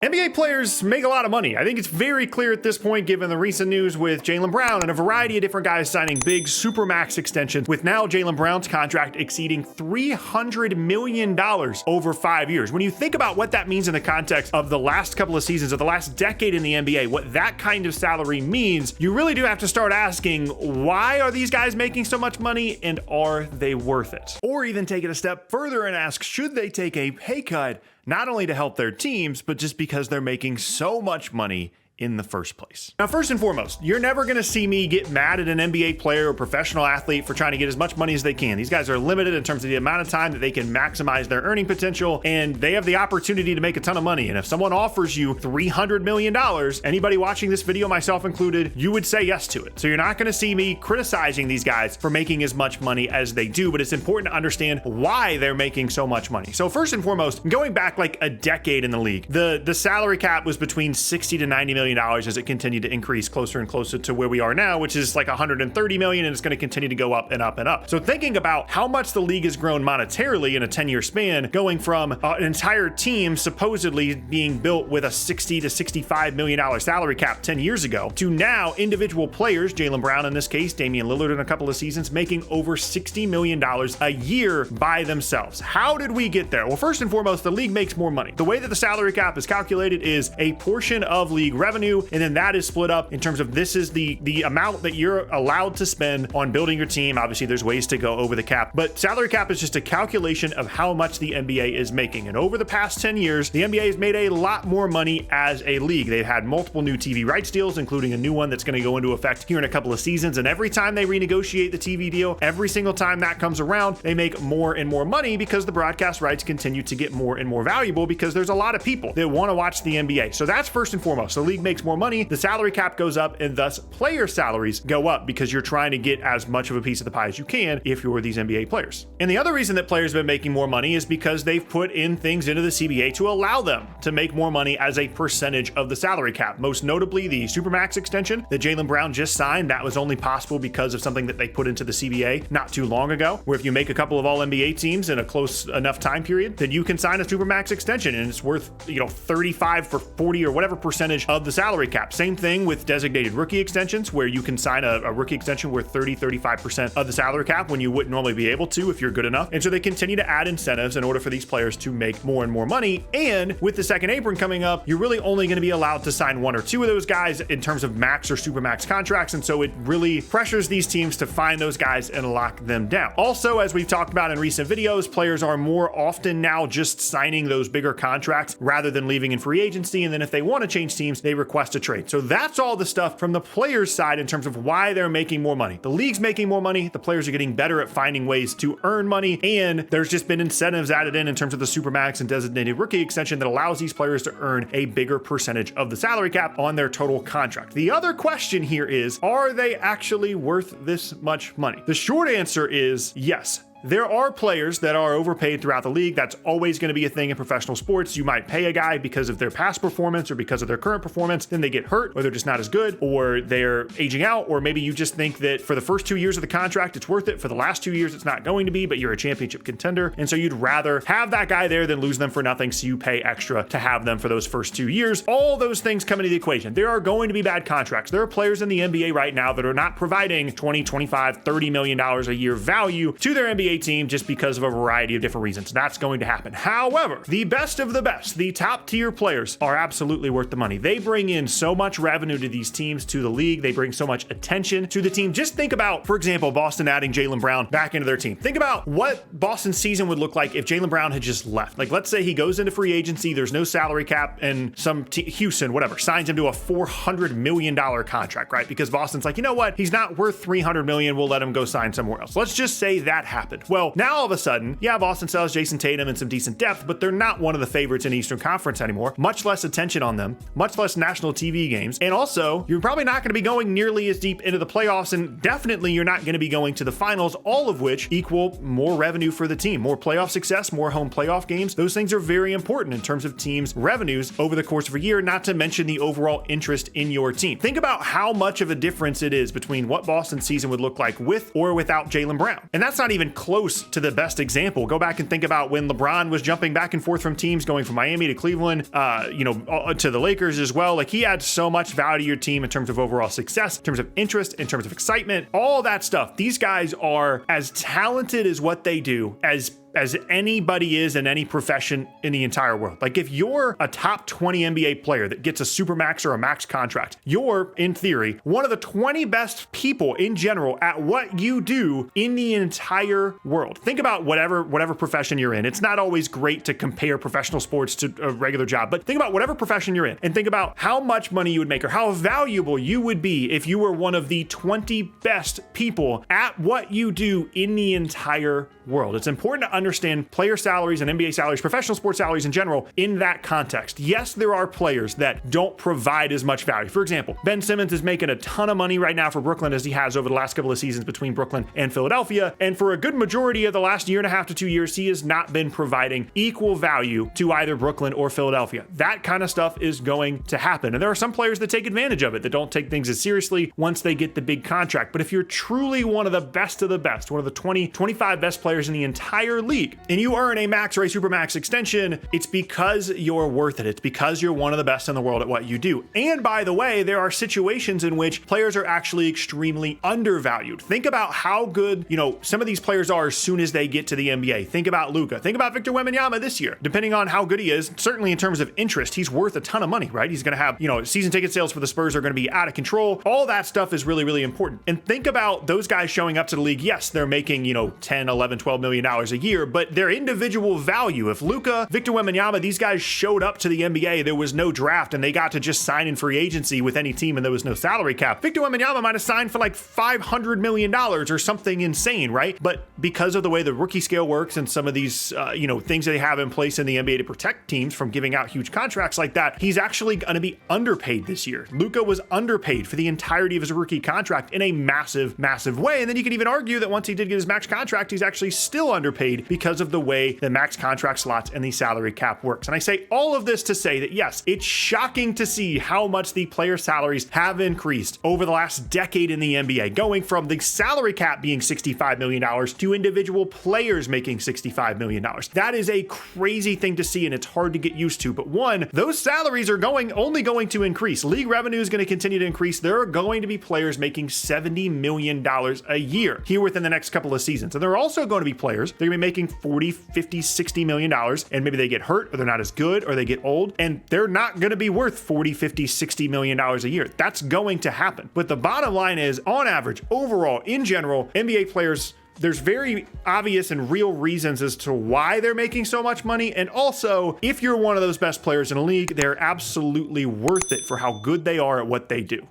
NBA players make a lot of money. I think it's very clear at this point, given the recent news with Jaylen Brown and a variety of different guys signing big supermax extensions, with now Jaylen Brown's contract exceeding $300 million over 5 years. When you think about what that means in the context of the last couple of seasons, of the last decade in the NBA, what that kind of salary means, you really do have to start asking, why are these guys making so much money, and are they worth it? Or even take it a step further and ask, should they take a pay cut, not only to help their teams, but just because they're making so much money in the first place. Now, first and foremost, you're never going to see me get mad at an NBA player or professional athlete for trying to get as much money as they can. These guys are limited in terms of the amount of time that they can maximize their earning potential, and they have the opportunity to make a ton of money. And if someone offers you $300 million, anybody watching this video, myself included, you would say yes to it. So you're not going to see me criticizing these guys for making as much money as they do, but it's important to understand why they're making so much money. So first and foremost, going back like a decade in the league, the salary cap was between $60 to $90 million as it continued to increase closer and closer to where we are now, which is like $130 million, and it's going to continue to go up and up and up. So thinking about how much the league has grown monetarily in a 10-year span, going from an entire team supposedly being built with a $60 to $65 million salary cap 10 years ago, to now individual players, Jaylen Brown in this case, Damian Lillard in a couple of seasons, making over $60 million a year by themselves. How did we get there? Well, first and foremost, the league makes more money. The way that the salary cap is calculated is a portion of league revenue, and then that is split up in terms of this is the amount that you're allowed to spend on building your team. Obviously, there's ways to go over the cap, but salary cap is just a calculation of how much the NBA is making. And over the past 10 years, the NBA has made a lot more money as a league. They've had multiple new TV rights deals, including a new one that's going to go into effect here in a couple of seasons. And every time they renegotiate the TV deal, every single time that comes around, they make more and more money because the broadcast rights continue to get more and more valuable because there's a lot of people that want to watch the NBA. So that's first and foremost. The league makes more money. The salary cap goes up, and thus player salaries go up because you're trying to get as much of a piece of the pie as you can if you're these NBA players. And the other reason that players have been making more money is because they've put in things into the CBA to allow them to make more money as a percentage of the salary cap. Most notably, the Supermax extension that Jaylen Brown just signed. That was only possible because of something that they put into the CBA not too long ago, where if you make a couple of all NBA teams in a close enough time period, then you can sign a Supermax extension, and it's worth 35 for 40 or whatever percentage of the salary cap. Same thing with designated rookie extensions, where you can sign a rookie extension worth 35% of the salary cap when you wouldn't normally be able to if you're good enough. And so they continue to add incentives in order for these players to make more and more money. And with the second apron coming up, you're really only going to be allowed to sign one or two of those guys in terms of max or supermax contracts. And so it really pressures these teams to find those guys and lock them down. Also, as we've talked about in recent videos, players are more often now just signing those bigger contracts rather than leaving in free agency. And then if they want to change teams, they request a trade. So that's all the stuff from the players' side in terms of why they're making more money. The league's making more money. The players are getting better at finding ways to earn money. And there's just been incentives added in terms of the Supermax and designated rookie extension that allows these players to earn a bigger percentage of the salary cap on their total contract. The other question here is, are they actually worth this much money? The short answer is yes. There are players that are overpaid throughout the league. That's always going to be a thing in professional sports. You might pay a guy because of their past performance or because of their current performance, then they get hurt, or they're just not as good, or they're aging out, or maybe you just think that for the first 2 years of the contract, it's worth it. For the last 2 years, it's not going to be, but you're a championship contender. And so you'd rather have that guy there than lose them for nothing. So you pay extra to have them for those first 2 years. All those things come into the equation. There are going to be bad contracts. There are players in the NBA right now that are not providing $20, $25, $30 million a year value to their NBA team just because of a variety of different reasons. That's going to happen. However, the best of the best, the top tier players, are absolutely worth the money. They bring in so much revenue to these teams, to the league. They bring so much attention to the team. Just think about, for example, Boston adding Jaylen Brown back into their team. Think about what Boston's season would look like if Jaylen Brown had just left. Like, let's say he goes into free agency, there's no salary cap, and Houston, whatever, signs him to a $400 million contract, right? Because Boston's like, you know what? He's not worth $300 million. We'll let him go sign somewhere else. Let's just say that happened. Well, now all of a sudden, yeah, Boston sells Jason Tatum and some decent depth, but they're not one of the favorites in Eastern Conference anymore. Much less attention on them, much less national TV games. And also, you're probably not going to be going nearly as deep into the playoffs, and definitely you're not going to be going to the finals, all of which equal more revenue for the team, more playoff success, more home playoff games. Those things are very important in terms of teams' revenues over the course of a year, not to mention the overall interest in your team. Think about how much of a difference it is between what Boston's season would look like with or without Jaylen Brown. And that's not even close close to the best example. Go back and think about when LeBron was jumping back and forth from teams, going from Miami to Cleveland, to the Lakers as well. Like, he adds so much value to your team in terms of overall success, in terms of interest, in terms of excitement, all that stuff. These guys are as talented as what they do as anybody is in any profession in the entire world. Like, if you're a top 20 NBA player that gets a supermax or a max contract, you're, in theory, one of the 20 best people in general at what you do in the entire world. Think about whatever profession you're in. It's not always great to compare professional sports to a regular job, but think about whatever profession you're in and think about how much money you would make or how valuable you would be if you were one of the 20 best people at what you do in the entire world. It's important to understand player salaries and NBA salaries, professional sports salaries in general, in that context. Yes, there are players that don't provide as much value. For example, Ben Simmons is making a ton of money right now for Brooklyn, as he has over the last couple of seasons between Brooklyn and Philadelphia. And for a good majority of the last year and a half to 2 years, he has not been providing equal value to either Brooklyn or Philadelphia. That kind of stuff is going to happen. And there are some players that take advantage of it, that don't take things as seriously once they get the big contract. But if you're truly one of the best of the best, one of the 20, 25 best players in the entire league, and you earn a max or a supermax extension, it's because you're worth it. It's because you're one of the best in the world at what you do. And by the way, there are situations in which players are actually extremely undervalued. Think about how good, some of these players are as soon as they get to the NBA. Think about Luka. Think about Victor Wembanyama this year. Depending on how good he is, certainly in terms of interest, he's worth a ton of money, right? He's going to have, season ticket sales for the Spurs are going to be out of control. All that stuff is really, really important. And think about those guys showing up to the league. Yes, they're making, 10, 11, $12 million a year, but their individual value, if Luka, Victor Wembanyama, these guys showed up to the NBA, there was no draft and they got to just sign in free agency with any team and there was no salary cap, Victor Wembanyama might have signed for like $500 million or something insane, right? But because of the way the rookie scale works and some of these, things they have in place in the NBA to protect teams from giving out huge contracts like that, he's actually going to be underpaid this year. Luka was underpaid for the entirety of his rookie contract in a massive, massive way. And then you could even argue that once he did get his max contract, he's actually still underpaid because of the way the max contract slots and the salary cap works. And I say all of this to say that yes, it's shocking to see how much the player salaries have increased over the last decade in the NBA, going from the salary cap being $65 million to individual players making $65 million. That is a crazy thing to see and it's hard to get used to. But one, those salaries are only going to increase. League revenue is going to continue to increase. There are going to be players making $70 million a year here within the next couple of seasons. And there are also going to be players, they're going to be making 40, 50, $60 million, and maybe they get hurt or they're not as good or they get old and they're not going to be worth 40, 50, $60 million a year. That's going to happen. But the bottom line is, on average, overall, in general, NBA players, there's very obvious and real reasons as to why they're making so much money. And also, if you're one of those best players in a league, they're absolutely worth it for how good they are at what they do.